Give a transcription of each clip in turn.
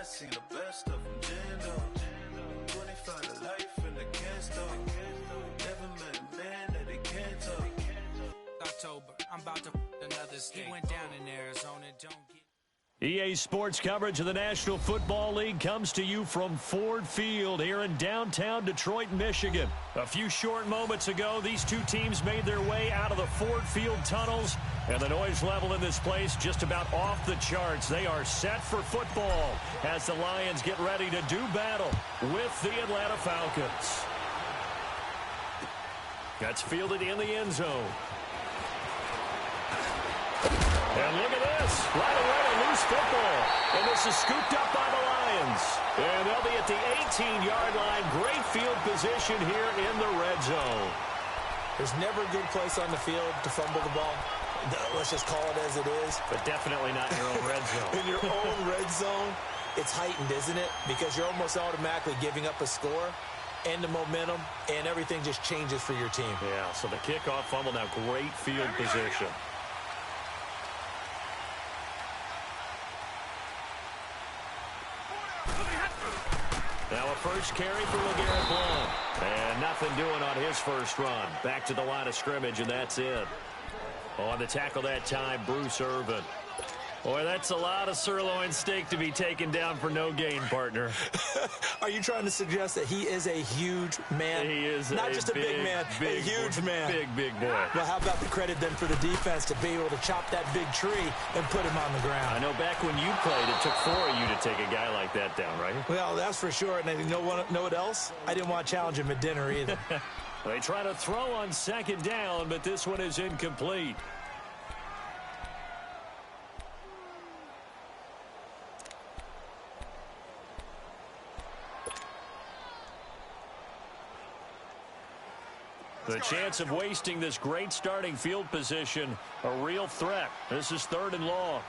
seen the best of them, Jando. 25 to life in the can't stop. Never met a man that they can't talk. October, I'm about to another state. He went down in Arizona, don't get... EA Sports coverage of the National Football League comes to you from Ford Field here in downtown Detroit, Michigan. A few short moments ago, these two teams made their way out of the Ford Field tunnels, and the noise level in this place just about off the charts. They are set for football as the Lions get ready to do battle with the Atlanta Falcons. That's fielded in the end zone. And look at this. Right away, a loose football. And this is scooped up by the Lions. And they'll be at the 18-yard line. Great field position here in the red zone. There's never a good place on the field to fumble the ball. Let's just call it as it is. But definitely not in your own red zone. In your own red zone, it's heightened, isn't it? Because you're almost automatically giving up a score and the momentum, and everything just changes for your team. Yeah, so the kickoff fumble, now great field position. Now a first carry for LeGarrette Blount. And nothing doing on his first run. Back to the line of scrimmage, and that's it. On the tackle that time, Bruce Irvin. Boy, that's a lot of sirloin steak to be taken down for no gain, partner. Are you trying to suggest that he is a huge man? He is not just a big man, a huge man. Big boy. Well, how about the credit then for the defense to be able to chop that big tree and put him on the ground? I know back when you played, it took 4 of you to take a guy like that down, right? Well, that's for sure. And you know what else? I didn't want to challenge him at dinner either. They try to throw on second down, but this one is incomplete. The chance of wasting this great starting field position, a real threat. This is 3rd and long.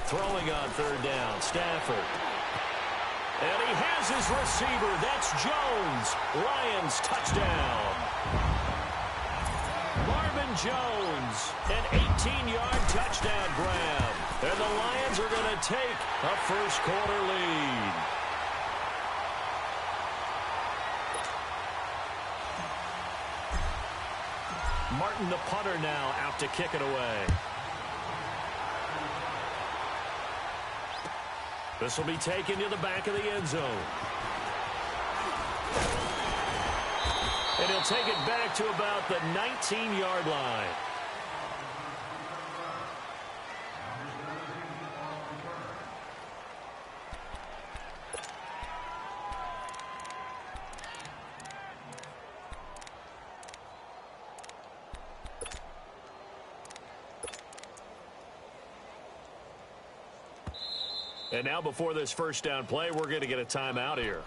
Throwing on 3rd down, Stafford. And he has his receiver. That's Jones. Lions touchdown. Marvin Jones, an 18-yard touchdown grab. And the Lions are going to take a first-quarter lead. Martin, the punter, now out to kick it away. This will be taken to the back of the end zone. And he'll take it back to about the 19-yard line. And now before this first down play, we're going to get a timeout here.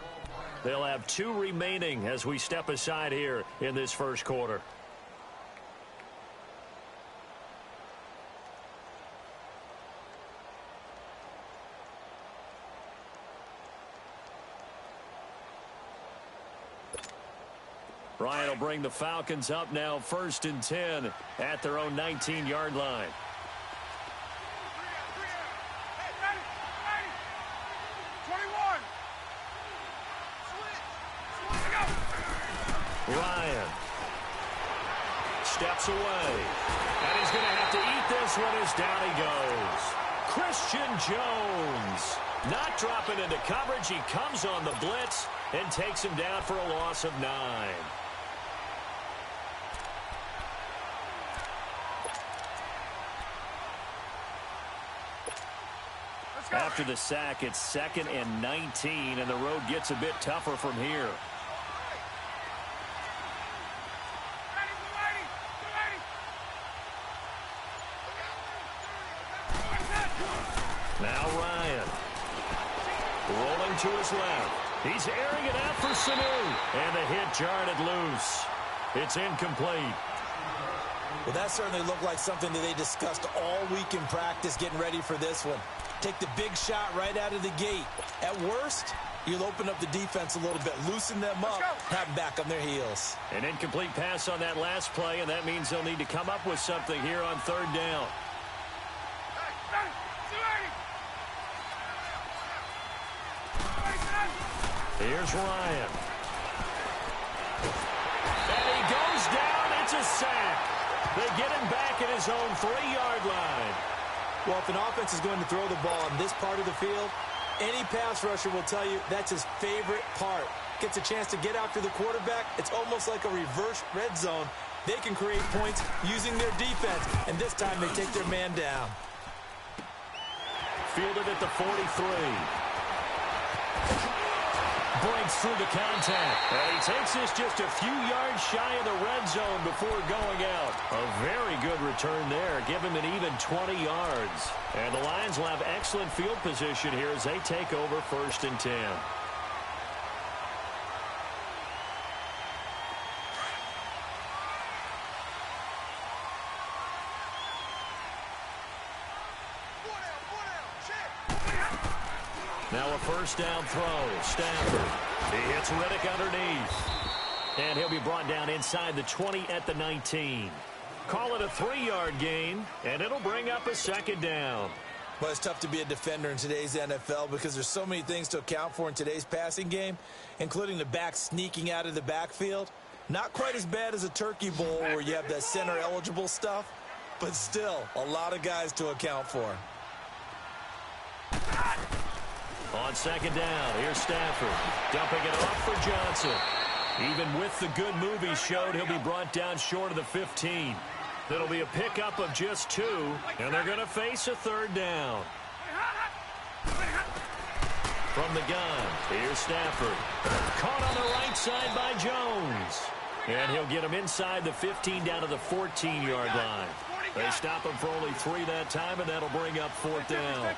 They'll have 2 remaining as we step aside here in this first quarter. Ryan will bring the Falcons up now 1st and 10 at their own 19-yard line. Ryan steps away, and he's going to have to eat this one as down he goes. Christian Jones not dropping into coverage. He comes on the blitz and takes him down for a loss of 9. After the sack, it's 2nd and 19, and the road gets a bit tougher from here. Now Ryan. Rolling to his left. He's airing it out for Sanu. And the hit jarred it loose. It's incomplete. Well, that certainly looked like something that they discussed all week in practice getting ready for this one. Take the big shot right out of the gate. At worst, you'll open up the defense a little bit, loosen them up, have them back on their heels. An incomplete pass on that last play, and that means they'll need to come up with something here on 3rd down. Here's Ryan. And he goes down. It's a sack. They get him back at his own 3-yard line. Well, if an offense is going to throw the ball in this part of the field, any pass rusher will tell you that's his favorite part. Gets a chance to get after the quarterback. It's almost like a reverse red zone. They can create points using their defense, and this time they take their man down. Fielded at the 43. Breaks through the contact. And he takes this just a few yards shy of the red zone before going out. A very good return there. Give him an even 20 yards. And the Lions will have excellent field position here as they take over 1st and 10. Now a 1st down throw. Stafford. He hits Riddick underneath. And he'll be brought down inside the 20 at the 19. Call it a 3-yard gain, and it'll bring up a 2nd down. Well, it's tough to be a defender in today's NFL because there's so many things to account for in today's passing game, including the back sneaking out of the backfield. Not quite as bad as a turkey bowl where you have that center-eligible stuff, but still a lot of guys to account for. On 2nd down, here's Stafford. Dumping it off for Johnson. Even with the good move he showed, he'll be brought down short of the 15. That'll be a pickup of just 2, and they're going to face a 3rd down. From the gun, here's Stafford. Caught on the right side by Jones. And he'll get him inside the 15 down to the 14-yard line. They stop him for only 3 that time, and that'll bring up 4th down.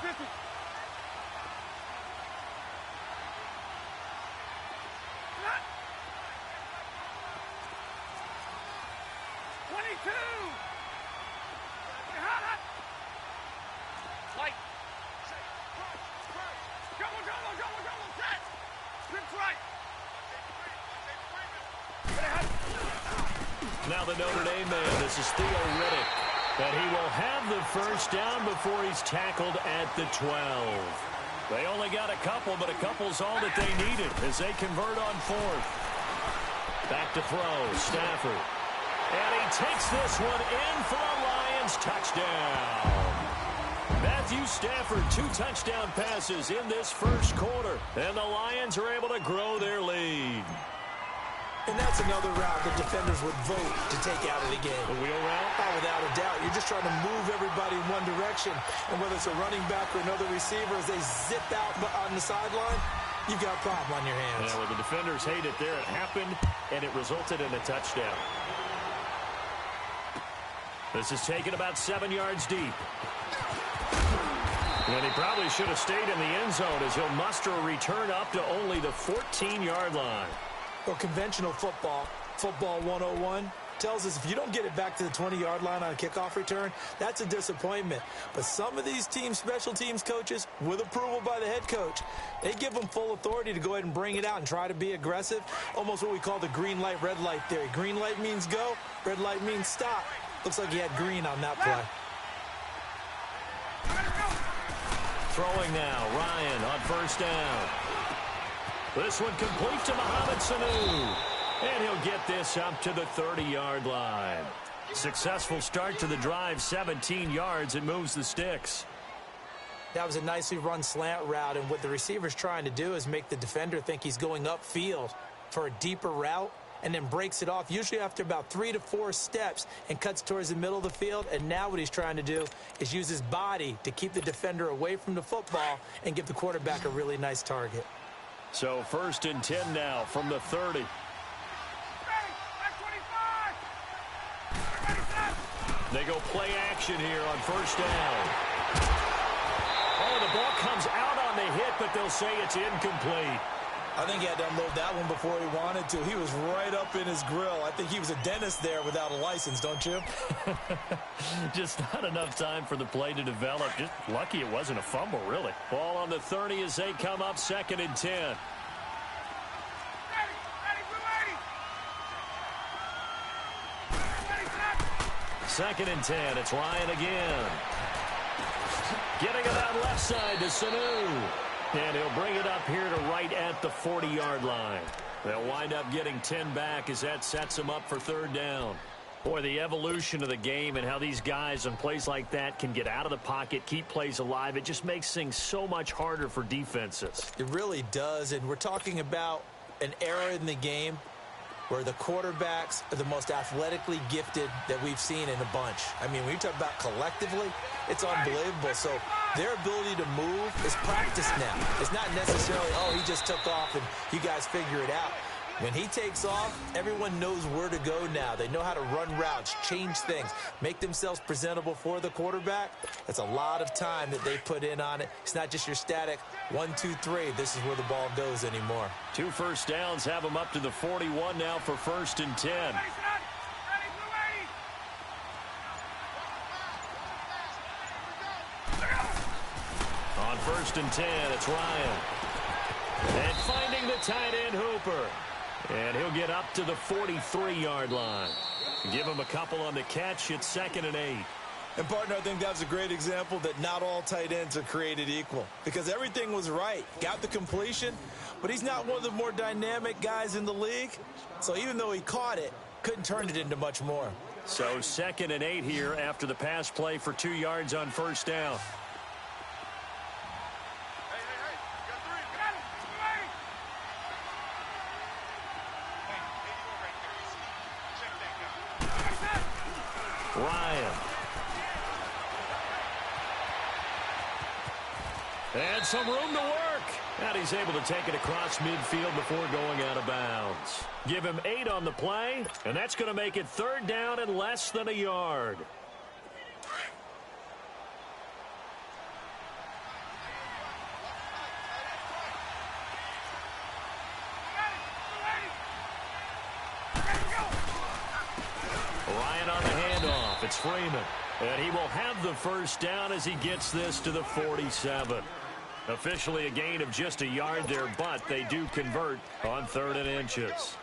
Now the Notre Dame man, this is Theo Riddick. And he will have the 1st down before he's tackled at the 12. They only got a couple, but a couple's all that they needed as they convert on 4th. Back to throw, Stafford. And he takes this one in for a Lions touchdown. Matthew Stafford, 2 touchdown passes in this 1st quarter. And the Lions are able to grow their lead. And that's another route the defenders would vote to take out of the game. The wheel route? Oh, without a doubt. You're just trying to move everybody in one direction. And whether it's a running back or another receiver, as they zip out on the sideline, you've got a problem on your hands. Yeah, well, the defenders hate it there. It happened, and it resulted in a touchdown. This is taken about 7 yards deep. And he probably should have stayed in the end zone as he'll muster a return up to only the 14-yard line. Well, conventional football 101, tells us if you don't get it back to the 20-yard line on a kickoff return, that's a disappointment. But some of these special teams coaches, with approval by the head coach, they give them full authority to go ahead and bring it out and try to be aggressive. Almost what we call the green light, red light theory. Green light means go, red light means stop. Looks like he had green on that play. Throwing now, Ryan on 1st down. This one complete to Mohamed Sanu. And he'll get this up to the 30-yard line. Successful start to the drive, 17 yards. It moves the sticks. That was a nicely run slant route, and what the receiver's trying to do is make the defender think he's going upfield for a deeper route and then breaks it off, usually after about 3 to 4 steps, and cuts towards the middle of the field. And now what he's trying to do is use his body to keep the defender away from the football and give the quarterback a really nice target. So 1st and 10 now from the 30. They go play action here on 1st down. Oh, the ball comes out on the hit, but they'll say it's incomplete. I think he had to unload that one before he wanted to. He was right up in his grill. I think he was a dentist there without a license, don't you? Just not enough time for the play to develop. Just lucky it wasn't a fumble, really. Ball on the 30 as they come up 2nd and 10. Second and 10. It's Ryan again. Getting it out left side to Sanu. And he'll bring it up here to right at the 40-yard line. They'll wind up getting 10 back as that sets them up for third down. Boy, the evolution of the game and how these guys on plays like that can get out of the pocket, keep plays alive, it just makes things so much harder for defenses. It really does, and we're talking about an era in the game where the quarterbacks are the most athletically gifted that we've seen in a bunch. I mean, when you talk about collectively, it's unbelievable. So their ability to move is practiced now. It's not necessarily, oh, he just took off and you guys figure it out. When he takes off, everyone knows where to go now. They know how to run routes, change things, make themselves presentable for the quarterback. That's a lot of time that they put in on it. It's not just your static 1, 2, 3. This is where the ball goes anymore. 2 first downs have them up to the 41 now for 1st and 10. On 1st and 10, it's Ryan. And finding the tight end Hooper. And he'll get up to the 43-yard line. Give him a couple on the catch. It's 2nd and 8. And, partner, I think that was a great example that not all tight ends are created equal. Because everything was right. Got the completion, but he's not one of the more dynamic guys in the league. So even though he caught it, couldn't turn it into much more. So 2nd and 8 here after the pass play for 2 yards on 1st down. Ryan. And some room to work. And he's able to take it across midfield before going out of bounds. Give him 8 on the play, and that's going to make it 3rd down and less than a yard. Ryan on the handoff. It's Freeman. And he will have the 1st down as he gets this to the 47. Officially a gain of just a yard there, but they do convert on 3rd and inches.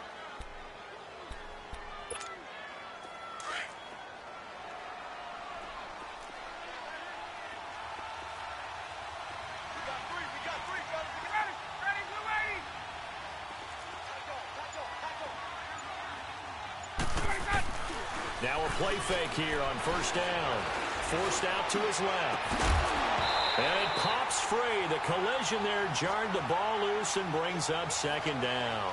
Now a play fake here on 1st down. Forced out to his left. And it pops free. The collision there jarred the ball loose and brings up 2nd down.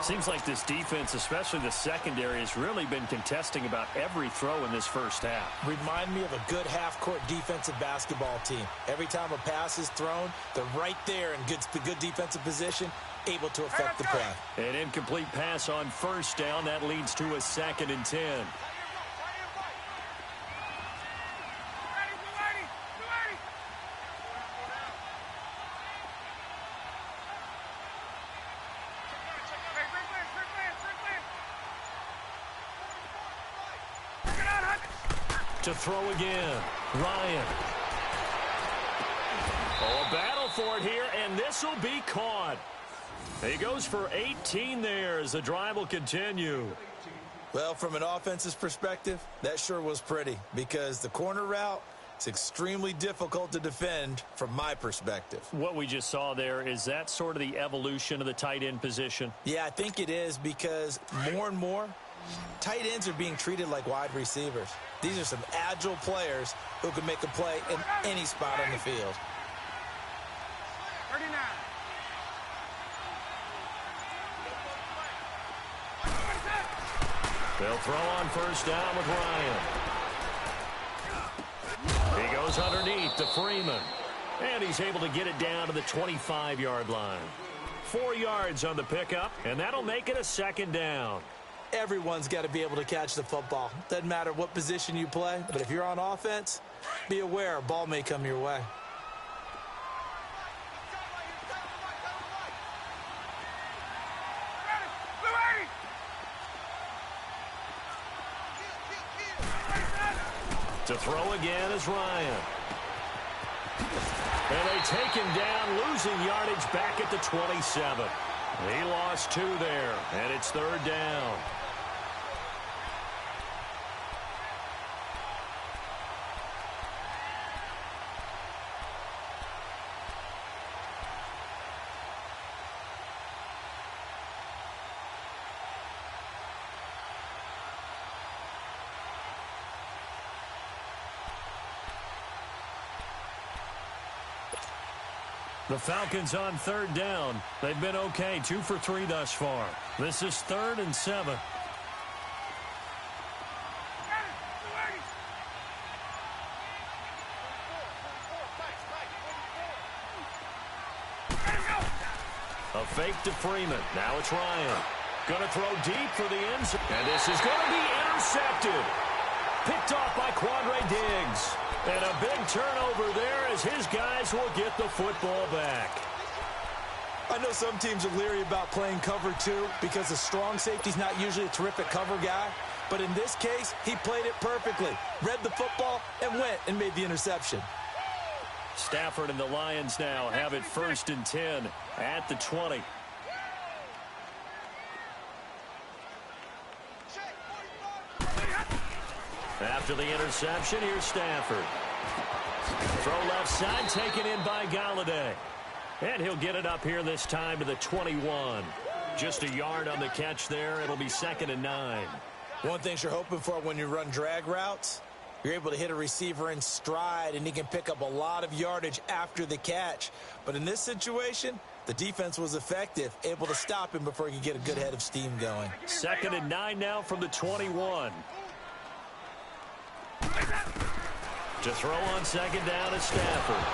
Seems like this defense, especially the secondary, has really been contesting about every throw in this first half. Remind me of a good half-court defensive basketball team. Every time a pass is thrown, they're right there in good defensive position, able to affect the play. An incomplete pass on 1st down. That leads to a 2nd and 10. To throw again, Ryan. Oh, a battle for it here, and this will be caught. He goes for 18 there as the drive will continue. Well, from an offense's perspective, that sure was pretty because the corner route is extremely difficult to defend from my perspective. What we just saw there, is that sort of the evolution of the tight end position? Yeah, I think it is because more and more, tight ends are being treated like wide receivers. These are some agile players who can make a play in any spot on the field. 39. They'll throw on 1st down with Ryan. He goes underneath to Freeman. And he's able to get it down to the 25-yard line. 4 yards on the pickup, and that'll make it a 2nd down. Everyone's got to be able to catch the football. Doesn't matter what position you play, but if you're on offense, be aware a ball may come your way. To throw again is Ryan. And they take him down, losing yardage back at the 27. He lost 2 there, and it's 3rd down. The Falcons on 3rd down. They've been okay, 2 for 3 thus far. This is 3rd and 7. A fake to Freeman. Now it's Ryan. Going to throw deep for the end zone. And this is going to be intercepted. Picked off by Quandre Diggs. And a big turnover there as his guys will get the football back. I know some teams are leery about playing cover 2 because the strong safety's not usually a terrific cover guy. But in this case, he played it perfectly. Read the football and went and made the interception. Stafford and the Lions now have it 1st and 10 at the 20. After the interception, here's Stafford. Throw left side, taken in by Galladay. And he'll get it up here this time to the 21. Just a yard on the catch there. It'll be 2nd and 9. One thing you're hoping for when you run drag routes, you're able to hit a receiver in stride, and he can pick up a lot of yardage after the catch. But in this situation, the defense was effective, able to stop him before he could get a good head of steam going. 2nd and 9 now from the 21. To throw on 2nd down is Stafford.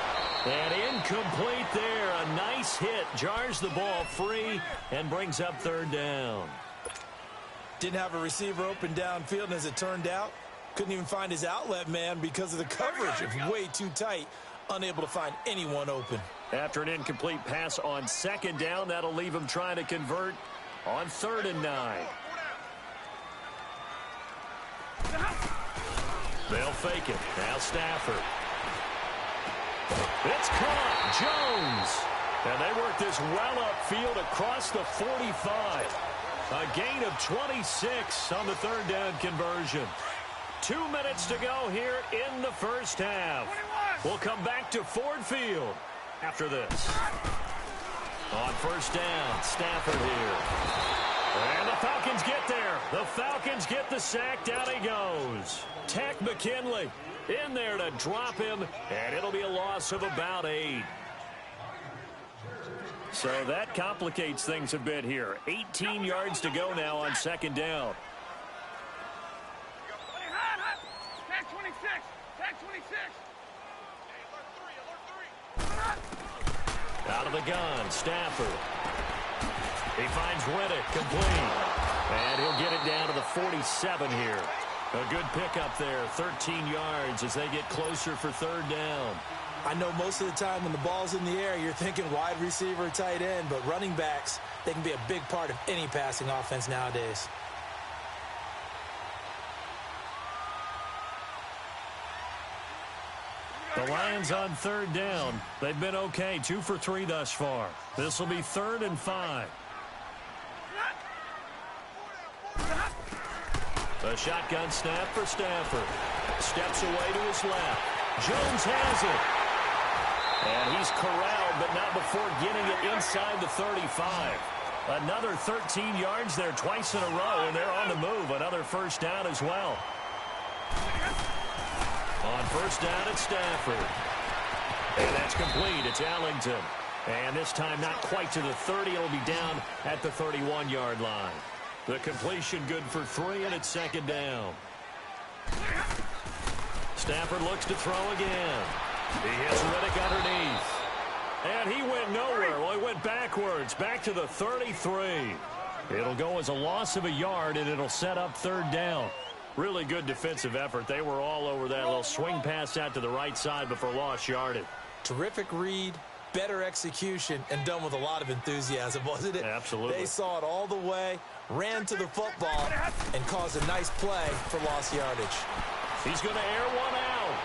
And incomplete there. A nice hit. Jars the ball free and brings up 3rd down. Didn't have a receiver open downfield, and as it turned out, couldn't even find his outlet man because of the coverage. It was way too tight. Unable to find anyone open. After an incomplete pass on 2nd down, that'll leave him trying to convert on 3rd and 9. They'll fake it. Now Stafford. It's caught. Jones. And they work this well upfield across the 45. A gain of 26 on the 3rd down conversion. 2 minutes to go here in the first half. We'll come back to Ford Field after this. On 1st down, Stafford here. And the Falcons get there. The Falcons get the sack. Down he goes. Tack McKinley in there to drop him, and it'll be a loss of about 8. So that complicates things a bit here. 18 yards to go now on 2nd down. Tag 26. Tag 26. Out of the gun, Stafford. He finds Riddick, complete. And he'll get it down to the 47 here. A good pickup there, 13 yards as they get closer for 3rd down. I know most of the time when the ball's in the air, you're thinking wide receiver, tight end, but running backs, they can be a big part of any passing offense nowadays. The Lions on 3rd down. They've been okay, 2 for 3 thus far. This will be 3rd and 5. A shotgun snap for Stafford. Steps away to his left. Jones has it. And he's corralled, but not before getting it inside the 35. Another 13 yards there twice in a row, and they're on the move. Another 1st down as well. On 1st down, it's Stafford. And that's complete. It's Ellington. And this time not quite to the 30. It'll be down at the 31-yard line. The completion good for 3, and it's 2nd down. Stafford looks to throw again. He hits Riddick underneath. And he went nowhere. Well, he went backwards, back to the 33. It'll go as a loss of a yard, and it'll set up 3rd down. Really good defensive effort. They were all over that little swing pass out to the right side before lost yardage. Terrific read, better execution, and done with a lot of enthusiasm, wasn't it? Absolutely. They saw it all the way, ran to the football, and caused a nice play for lost yardage. He's going to air one out.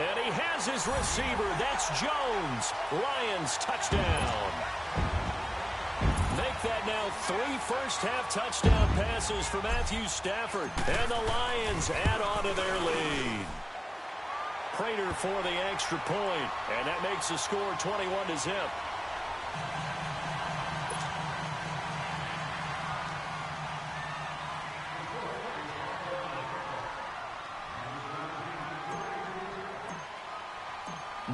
And he has his receiver. That's Jones. Lions touchdown. Make that now 3 first-half touchdown passes for Matthew Stafford. And the Lions add on to their lead. Prater for the extra point. And that makes the score 21-0.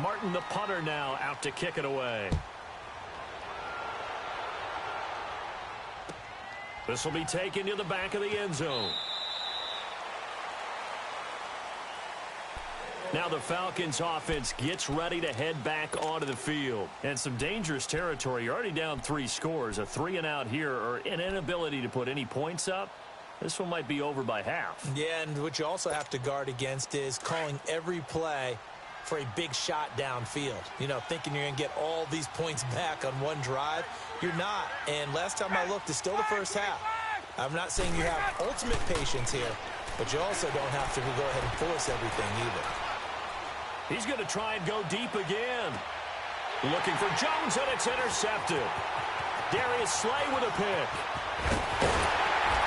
Martin, the punter, now out to kick it away. This will be taken to the back of the end zone. Now the Falcons offense gets ready to head back onto the field. And some dangerous territory. You're already down 3 scores. A 3-and-out here, or an inability to put any points up. This one might be over by half. Yeah, and what you also have to guard against is calling every play for a big shot downfield. You know, thinking you're going to get all these points back on one drive. You're not. And last time I looked, it's still the first half. I'm not saying you have ultimate patience here, but you also don't have to go ahead and force everything either. He's going to try and go deep again. Looking for Jones, and it's intercepted. Darius Slay with a pick.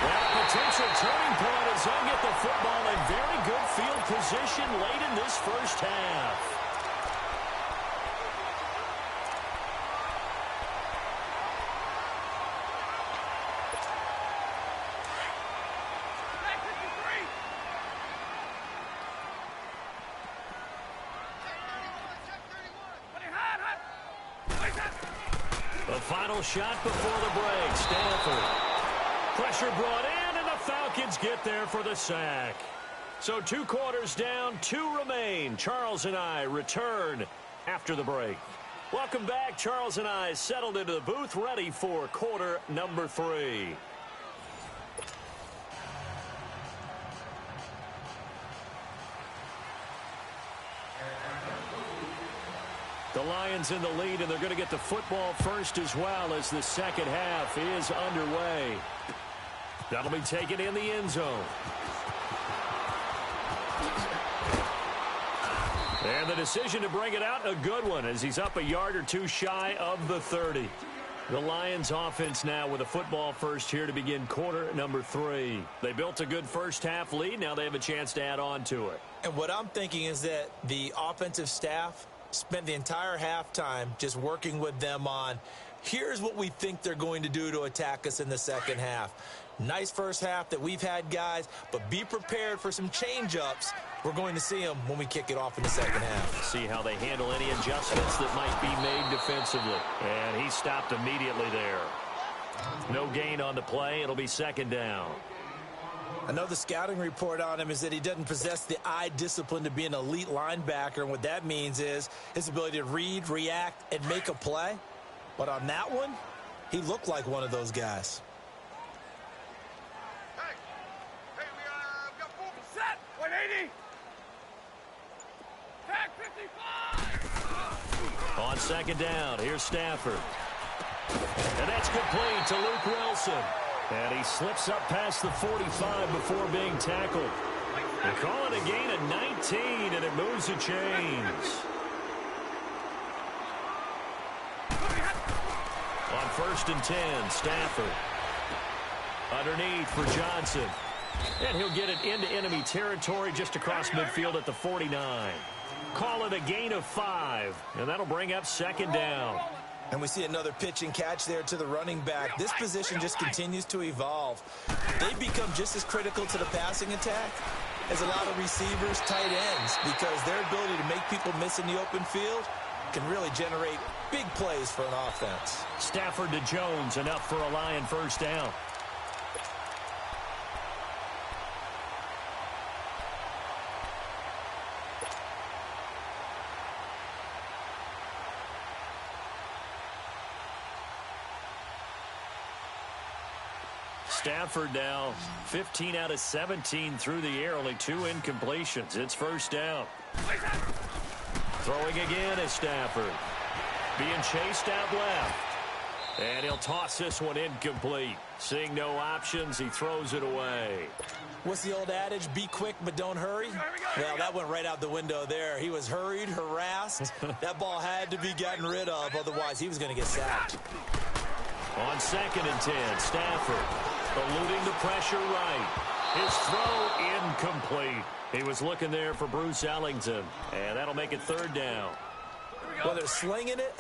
Well, a potential turning point as they'll get the football in very good field position late in this first half. The final shot before the break. Stanford. Pressure brought in, and the Falcons get there for the sack. So 2 quarters down, 2 remain. Charles and I return after the break. Welcome back. Charles and I settled into the booth, ready for quarter number 3. The Lions in the lead, and they're going to get the football first as well as the second half is underway. That'll be taken in the end zone. And the decision to bring it out, a good one, as he's up a yard or 2 shy of the 30. The Lions offense now with a football first here to begin quarter number 3. They built a good first half lead. Now they have a chance to add on to it. And what I'm thinking is that the offensive staff spent the entire halftime just working with them on, here's what we think they're going to do to attack us in the second half. Nice first half that we've had, guys, but be prepared for some change-ups. We're going to see them when we kick it off in the second half. See how they handle any adjustments that might be made defensively. And he stopped immediately there. No gain on the play. It'll be second down. I know the scouting report on him is that he doesn't possess the eye discipline to be an elite linebacker, and what that means is his ability to read, react, and make a play. But on that one, he looked like one of those guys. Hey, we got 4 set. 180. Tag 55. On second down, here's Stafford. And that's complete to Luke Wilson. And he slips up past the 45 before being tackled. They call it a gain of 19, and it moves the chains. On 1st and 10, Stafford. Underneath for Johnson. And he'll get it into enemy territory just across midfield at the 49. Call it a gain of 5, and that'll bring up second down. And we see another pitch and catch there to the running back. This position just continues to evolve. They become just as critical to the passing attack as a lot of receivers, tight ends, because their ability to make people miss in the open field can really generate big plays for an offense. Stafford to Jones, enough for a Lion first down. Stafford now 15 out of 17 through the air, only 2 incompletions. It's first down. Throwing again is Stafford. Being chased out left. And he'll toss this one incomplete. Seeing no options, he throws it away. What's the old adage? Be quick, but don't hurry. Well, that went right out the window there. He was hurried, harassed. That ball had to be gotten rid of, otherwise he was going to get sacked. On 2nd and 10, Stafford eluding the pressure right. His throw incomplete. He was looking there for Bruce Ellington, and that'll make it third down. Well, they're slinging it,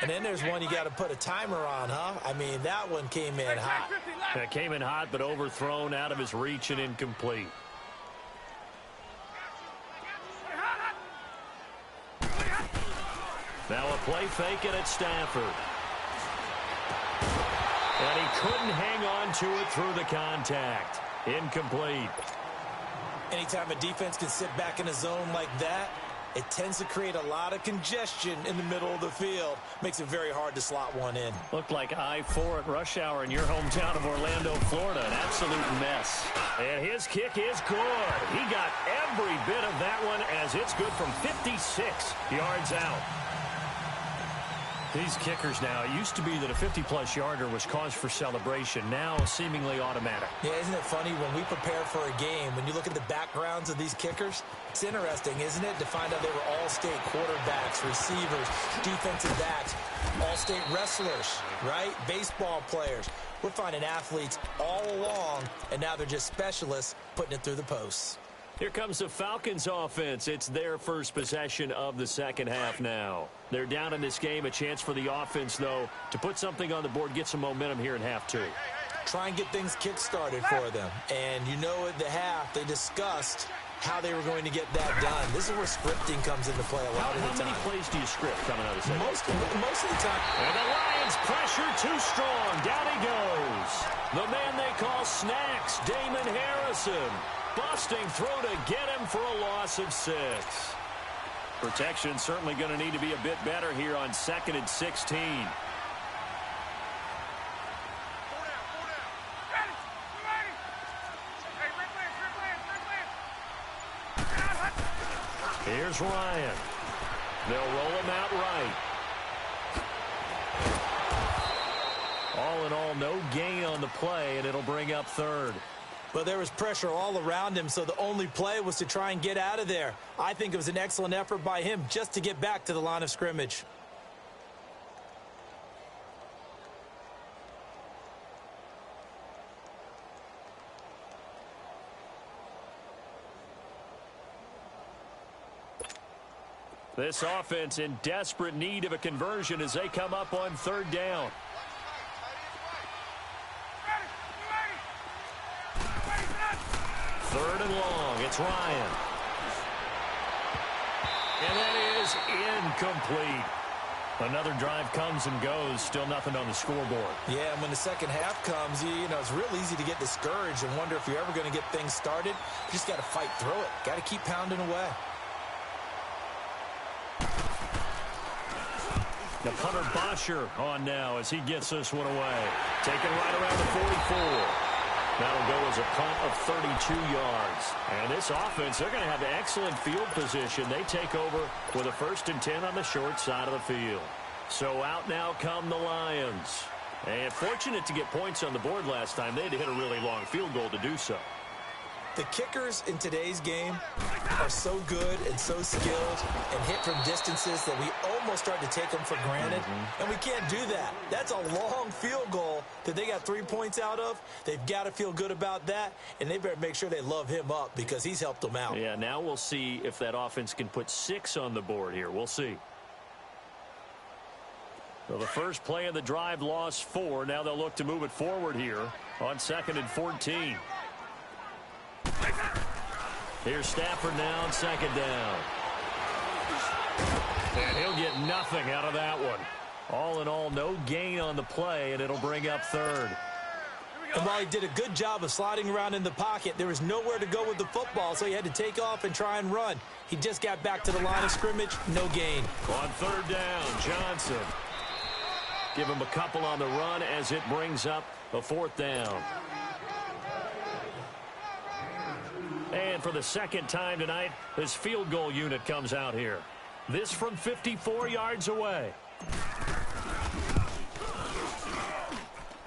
and then there's one you got to put a timer on, huh? I mean, that one came in hot. That came in hot, but overthrown out of his reach and Now a play fake it at Stafford. And he couldn't hang on to it through the contact. Incomplete. Anytime a defense can sit back in a zone like that, it tends to create a lot of congestion in the middle of the field. Makes it very hard to slot one in. Looked like I-4 at rush hour in your hometown of Orlando, Florida. An absolute mess. And his kick is good. He got every bit of that one as it's good from 56 yards out. These kickers now, it used to be that a 50-plus yarder was cause for celebration. Now seemingly automatic. Yeah, isn't it funny when we prepare for a game, when you look at the backgrounds of these kickers, it's interesting, isn't it, to find out they were all-state quarterbacks, receivers, defensive backs, all-state wrestlers, right? Baseball players. We're finding athletes all along, and now they're just specialists putting it through the posts. Here comes the Falcons offense. It's their first possession of the second half now. They're down in this game. A chance for the offense, though, to put something on the board, get some momentum here in half two. Try and get things kick-started for them. And you know at the half, they discussed how they were going to get that done. This is where scripting comes into play a lot of the time. How many plays do you script coming out of the second? Most of the time. And the Lions pressure too strong. Down he goes. The man they call Snacks, Damon Harrison. Busting through to get him for a loss of 6. Protection certainly going to need to be a bit better here on 2nd and 16. Here's Ryan. They'll roll him out right. All in all, no gain on the play, and it'll bring up 3rd. But there was pressure all around him, so the only play was to try and get out of there. I think it was an excellent effort by him just to get back to the line of scrimmage. This offense in desperate need of a conversion as they come up on 3rd down. Third and long. It's Ryan. And that is incomplete. Another drive comes and goes. Still nothing on the scoreboard. Yeah, and when the second half comes, you know, it's real easy to get discouraged and wonder if you're ever going to get things started. You just got to fight through it. Got to keep pounding away. The punter Bosher on now as he gets this one away. Taken right around the 44. That'll go as a punt of 32 yards. And this offense, they're going to have excellent field position. They take over with a 1st and 10 on the short side of the field. So out now come the Lions. And fortunate to get points on the board last time. They had to hit a really long field goal to do so. The kickers in today's game are so good and so skilled and hit from distances that we almost start to take them for granted. And we can't do that. That's a long field goal that they got 3 points out of. They've got to feel good about that, and they better make sure they love him up because he's helped them out. Yeah, now we'll see if that offense can put 6 on the board here. We'll see. So the first play of the drive lost 4. Now they'll look to move it forward here on 2nd and 14. Here's Stafford now on 2nd down. And he'll get nothing out of that one. All in all, no gain on the play, and it'll bring up 3rd. And while he did a good job of sliding around in the pocket, there was nowhere to go with the football, so he had to take off and try and run. He just got back to the line of scrimmage, no gain. On 3rd down, Johnson. Give him a couple on the run as it brings up a 4th down. And for the second time tonight, his field goal unit comes out here. This from 54 yards away.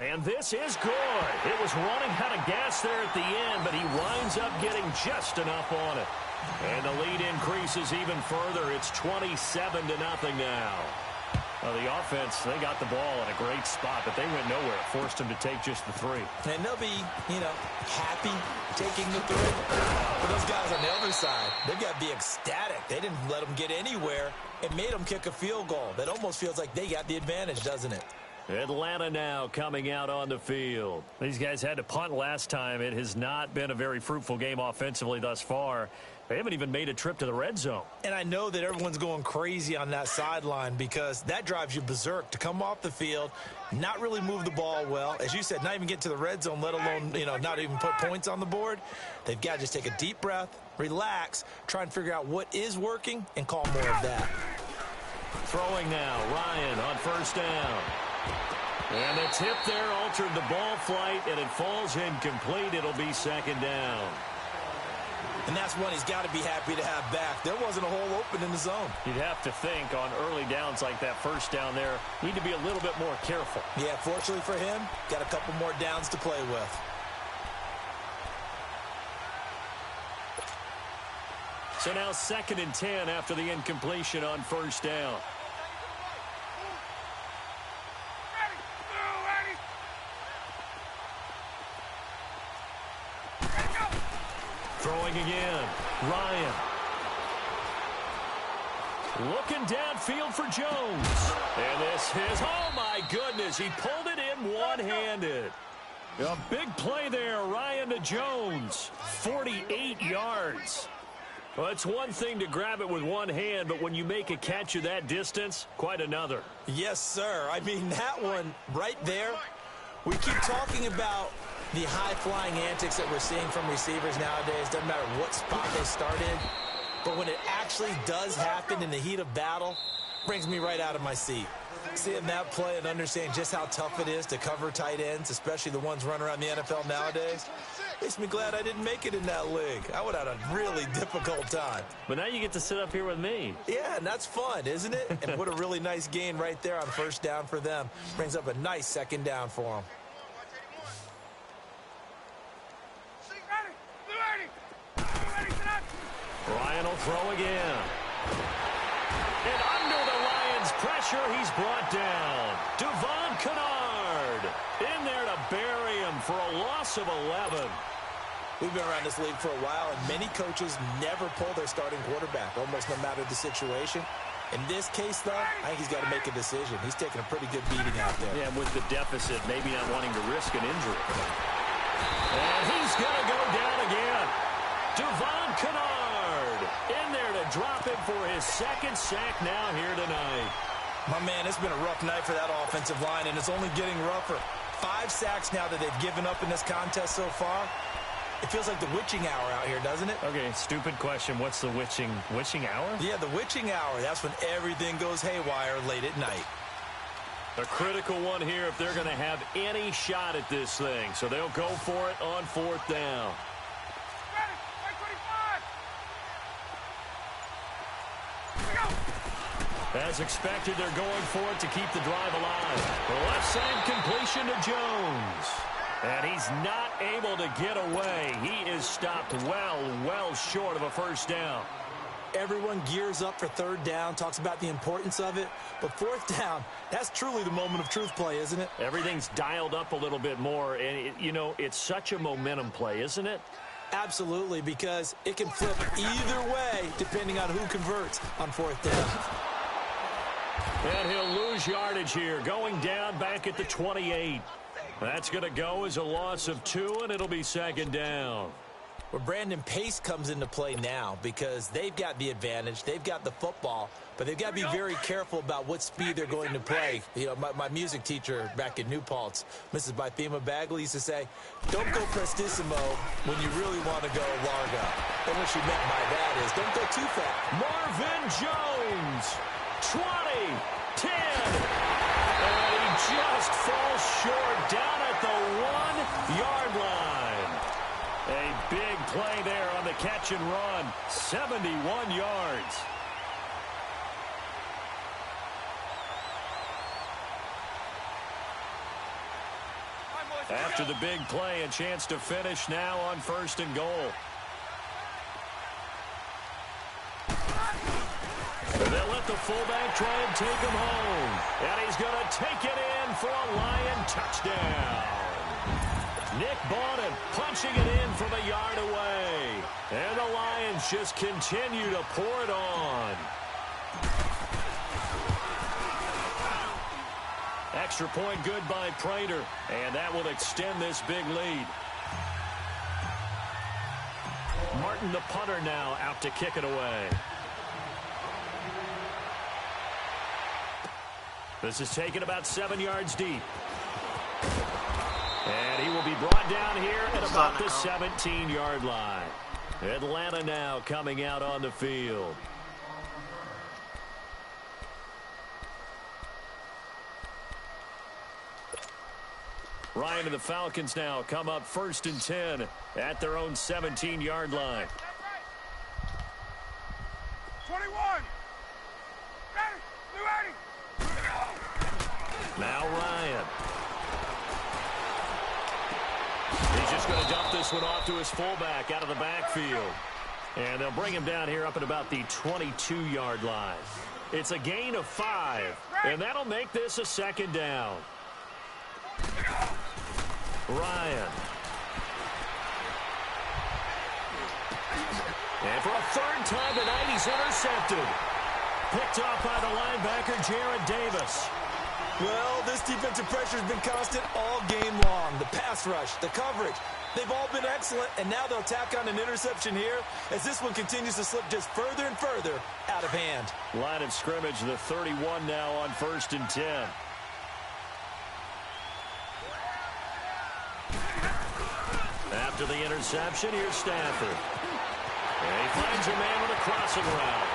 And this is good. It was running out of gas there at the end, but he winds up getting just enough on it. And the lead increases even further. It's 27-0 now. Well, the offense, they got the ball in a great spot, but they went nowhere. It forced them to take just the 3. And they'll be, happy taking the 3. But those guys on the other side, they've got to be ecstatic. They didn't let them get anywhere and made them kick a field goal. That almost feels like they got the advantage, doesn't it? Atlanta now coming out on the field. These guys had to punt last time. It has not been a very fruitful game offensively thus far. They haven't even made a trip to the red zone. And I know that everyone's going crazy on that sideline because that drives you berserk to come off the field, not really move the ball well. As you said, not even get to the red zone, let alone, not even put points on the board. They've got to just take a deep breath, relax, try and figure out what is working, and call more of that. Throwing now, Ryan on first down. And the tip there altered the ball flight, and it falls incomplete. It'll be second down. And that's one he's got to be happy to have back. There wasn't a hole open in the zone. You'd have to think on early downs like that first down there, need to be a little bit more careful. Yeah, fortunately for him, got a couple more downs to play with. So now 2nd and 10 after the incompletion on first down. Throwing again, Ryan. Looking downfield for Jones. And this is, oh my goodness, he pulled it in one-handed. A big play there, Ryan to Jones. 48 yards. Well, it's one thing to grab it with one hand, but when you make a catch of that distance, quite another. Yes, sir. I mean, that one right there, we keep talking about the high-flying antics that we're seeing from receivers nowadays. Doesn't matter what spot they start in. But when it actually does happen in the heat of battle, brings me right out of my seat. Seeing that play and understanding just how tough it is to cover tight ends, especially the ones running around the NFL nowadays, makes me glad I didn't make it in that league. I would have had a really difficult time. But now you get to sit up here with me. Yeah, and that's fun, isn't it? And what a really nice gain right there on first down for them. Brings up a nice second down for them. Ryan will throw again. And under the Lions' pressure, he's brought down. Devon Kennard in there to bury him for a loss of 11. We've been around this league for a while, and many coaches never pull their starting quarterback, almost no matter the situation. In this case, though, I think he's got to make a decision. He's taking a pretty good beating out there. Yeah, with the deficit, maybe not wanting to risk an injury. And he's going to go down again. Devon Kennard in there to drop him for his second sack now here tonight. My man, it's been a rough night for that offensive line, and it's only getting rougher. 5 sacks now that they've given up in this contest so far. It feels like the witching hour out here, doesn't it? Okay, stupid question. What's the witching hour? Yeah, the witching hour. That's when everything goes haywire late at night. A critical one here if they're going to have any shot at this thing. So they'll go for it on 4th down. As expected, they're going for it to keep the drive alive. The left side completion to Jones. And he's not able to get away. He is stopped well short of a first down. Everyone gears up for 3rd down, talks about the importance of it. But 4th down, that's truly the moment of truth play, isn't it? Everything's dialed up a little bit more. And, it's such a momentum play, isn't it? Absolutely, because it can flip either way depending on who converts on 4th down. And he'll lose yardage here, going down back at the 28. That's going to go as a loss of 2, and it'll be 2nd down. Well, Brandon, pace comes into play now because they've got the advantage. They've got the football, but they've got to be very careful about what speed they're going to play. My music teacher back in New Paltz, Mrs. Bythema Bagley, used to say, don't go prestissimo when you really want to go largo. And what she meant by that is don't go too fast. Marvin Jones, 20, 10, and he just falls short down at the 1-yard line. A big play there on the catch and run, 71 yards. After the big play, a chance to finish now on 1st and goal. They'll let the fullback try and take him home. And he's going to take it in for a Lion touchdown. Nick Bonham punching it in from a yard away. And the Lions just continue to pour it on. Extra point good by Prater. And that will extend this big lead. Martin Martin, the punter, now out to kick it away. This is taken about 7 yards deep. And he will be brought down here at about the 17-yard line. Atlanta now coming out on the field. Ryan and the Falcons now come up 1st and 10 at their own 17-yard line. 21. Ready. New 80. Now Ryan. He's just going to dump this one off to his fullback out of the backfield. And they'll bring him down here up at about the 22-yard line. It's a gain of 5, and that'll make this a 2nd down. Ryan. And for a 3rd time tonight, he's intercepted. Picked off by the linebacker, Jared Davis. Well, this defensive pressure has been constant all game long. The pass rush, the coverage, they've all been excellent, and now they'll tack on an interception here as this one continues to slip just further and further out of hand. Line of scrimmage, the 31 now on 1st and 10. After the interception, here's Stafford. And he finds a man with a crossing route.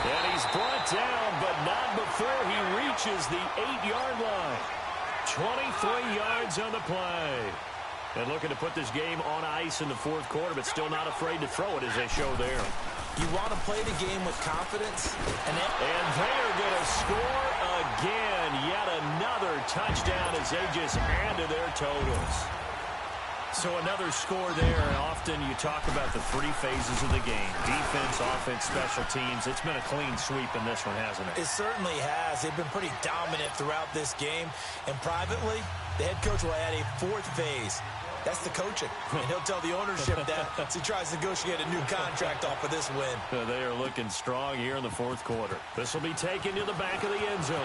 And he's brought down, but not before he reaches the 8-yard line. 23 yards on the play. And looking to put this game on ice in the 4th quarter, but still not afraid to throw it as they show there. You want to play the game with confidence. And they are going to score again. Yet another touchdown as they just add to their totals. So another score there, and often you talk about the 3 phases of the game. Defense, offense, special teams. It's been a clean sweep in this one, hasn't it? It certainly has. They've been pretty dominant throughout this game. And privately, the head coach will add a 4th phase. That's the coaching. And he'll tell the ownership that as he tries to negotiate a new contract off of this win. They are looking strong here in the 4th quarter. This will be taken to the back of the end zone.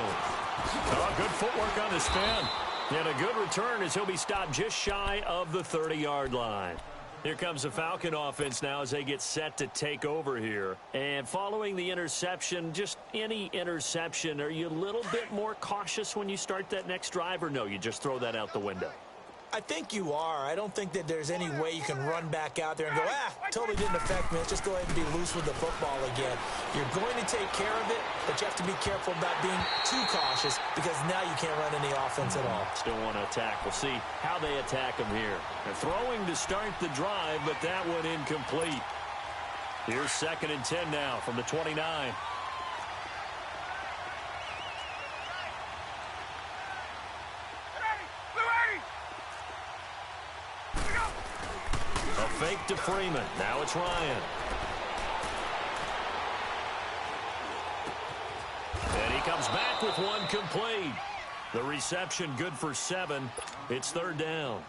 Oh, good footwork on the spin. And a good return as he'll be stopped just shy of the 30-yard line. Here comes the Falcon offense now as they get set to take over here. And following the interception, just any interception, are you a little bit more cautious when you start that next drive, or no, you just throw that out the window? I think you are. I don't think that there's any way you can run back out there and go, totally didn't affect me. Let's just go ahead and be loose with the football again. You're going to take care of it, but you have to be careful about being too cautious because now you can't run any offense at all. Still want to attack. We'll see how they attack him here. They're throwing to start the drive, but that one incomplete. Here's 2nd and 10 now from the 29. Fake to Freeman. Now it's Ryan. And he comes back with one complete. The reception good for 7. It's 3rd down.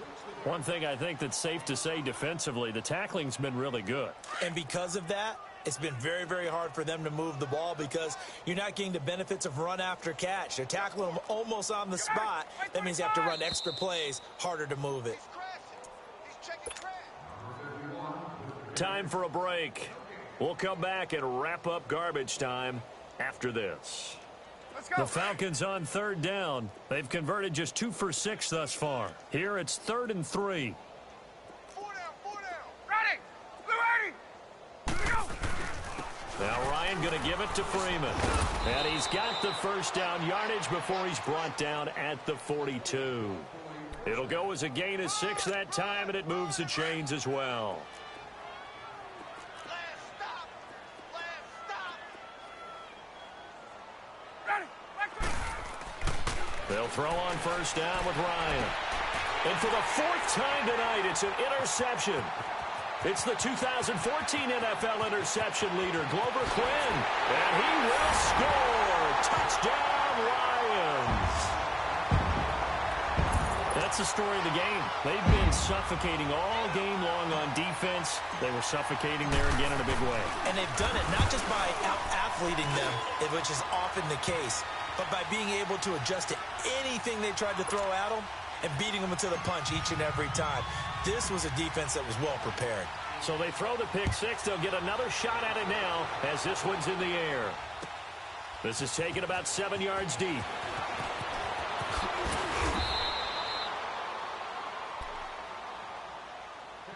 One thing I think that's safe to say defensively, the tackling's been really good. And because of that, it's been very, very hard for them to move the ball because you're not getting the benefits of run after catch. They're tackling them almost on the spot. That means you have to run extra plays, harder to move it. Time for a break. We'll come back and wrap up garbage time after this. The Falcons on 3rd down. They've converted just 2 for 6 thus far. Here it's 3rd and 3. 4 down. Ready. Blue 80. Go. Now Ryan going to give it to Freeman. And he's got the 1st down yardage before he's brought down at the 42. It'll go as a gain of 6 that time, and it moves the chains as well. They'll throw on 1st down with Ryan. And for the 4th time tonight, it's an interception. It's the 2014 NFL interception leader, Glover Quinn. And he will score. Touchdown, Lions. That's the story of the game. They've been suffocating all game long on defense. They were suffocating there again in a big way. And they've done it not just by out-athleting them, which is often the case, but by being able to adjust to anything they tried to throw at them and beating them to the punch each and every time. This was a defense that was well prepared. So they throw the pick six. They'll get another shot at it now as this one's in the air. This is taken about 7 yards deep.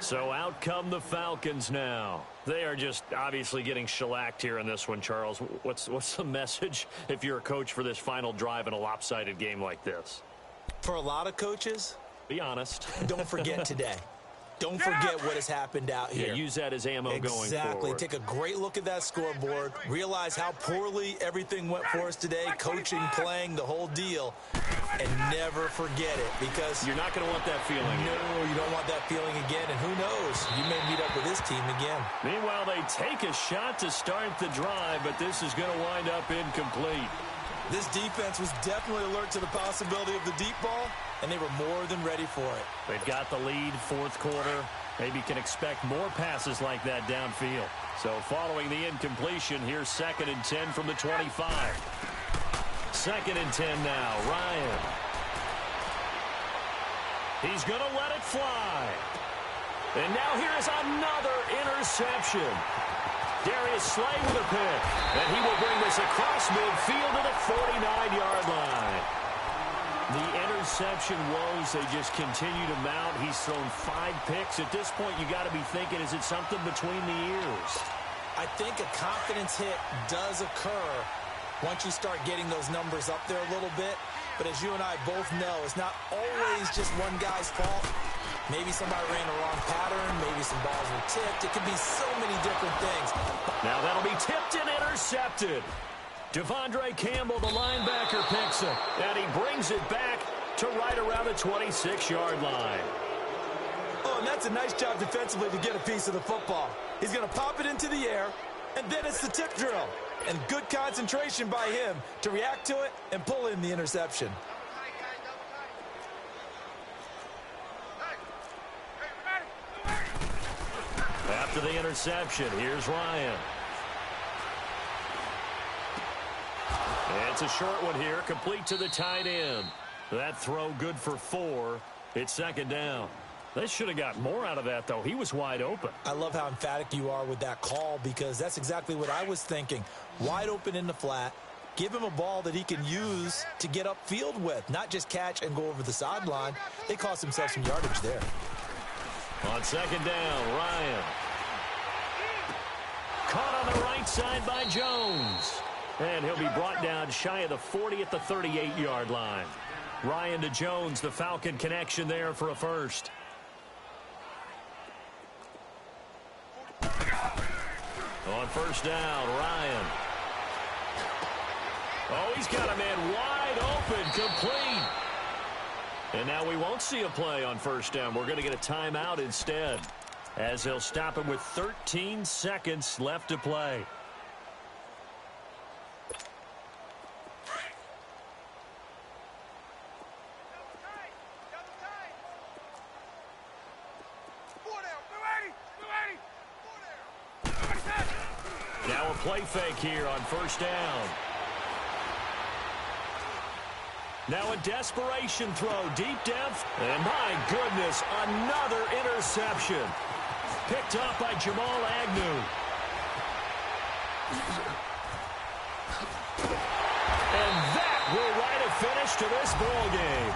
So out come the Falcons now. They are just obviously getting shellacked here in this one, Charles. What's the message if you're a coach for this final drive in a lopsided game like this? For a lot of coaches, be honest. Don't forget today. Don't forget what has happened out here. Yeah, use that as ammo going forward. Exactly. Take a great look at that scoreboard. Realize how poorly everything went for us today. Coaching, playing, the whole deal. And never forget it, because you're not going to want that feeling. No, you don't want that feeling again. And who knows? You may meet up with this team again. Meanwhile, they take a shot to start the drive, but this is going to wind up incomplete. This defense was definitely alert to the possibility of the deep ball, and they were more than ready for it. They've got the lead, fourth quarter. Maybe can expect more passes like that downfield. So following the incompletion, here's 2nd and 10 from the 25. 2nd and 10 now. Ryan. He's going to let it fly. And now here's another interception. Darius Slay with a pick. And he will bring this across midfield to the 49-yard line. The interception woes, they just continue to mount. He's thrown 5 picks. At this point, you got to be thinking, is it something between the ears? I think a confidence hit does occur once you start getting those numbers up there a little bit. But as you and I both know, it's not always just one guy's fault. Maybe somebody ran the wrong pattern. Maybe some balls were tipped. It could be so many different things. Now that'll be tipped and intercepted. Devondre Campbell, the linebacker, picks it. And he brings it back to right around the 26-yard line. Oh, and that's a nice job defensively to get a piece of the football. He's going to pop it into the air, and then it's the tip drill. And good concentration by him to react to it and pull in the interception. After the interception, here's Ryan. It's a short one here, complete to the tight end. That throw good for 4. It's 2nd down. They should have got more out of that, though. He was wide open. I love how emphatic you are with that call, because that's exactly what I was thinking. Wide open in the flat. Give him a ball that he can use to get upfield with, not just catch and go over the sideline. They cost themselves some yardage there. On 2nd down, Ryan. Caught on the right side by Jones. And he'll be brought down shy of the 40 at the 38-yard line. Ryan to Jones, the Falcon connection there for a first. On 1st down, Ryan. Oh, he's got a man wide open, complete. And now we won't see a play on 1st down. We're going to get a timeout instead, as they'll stop him with 13 seconds left to play. Now a play fake here on 1st down. Now a desperation throw, deep depth, and my goodness, another interception. Picked up by Jamal Agnew. And that will write a finish to this ball game.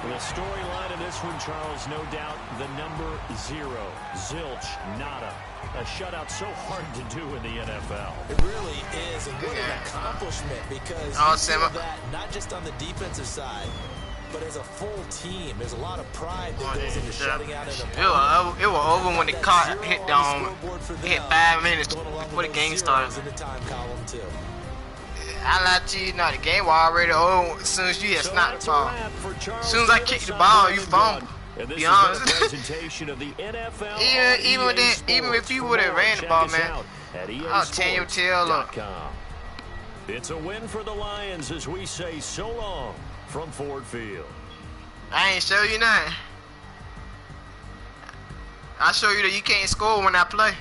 The storyline of this one, Charles, no doubt the number 0, zilch, nada. A shutout so hard to do in the NFL. It really is, and what an accomplishment, because you feel that not just on the defensive side, but as a full team. There's a lot of pride that goes into shutting out an opponent. It was over when the clock hit 5 minutes before the game started. I lied to you, the game was already over as soon as you had snapped the ball. As soon as I kicked the ball, you fumbled. Be honest. even if you would have ran the ball, man, I'll tear your tail up. It's a win for the Lions as we say so long from Ford Field. I ain't show you nothing. I show you that you can't score when I play.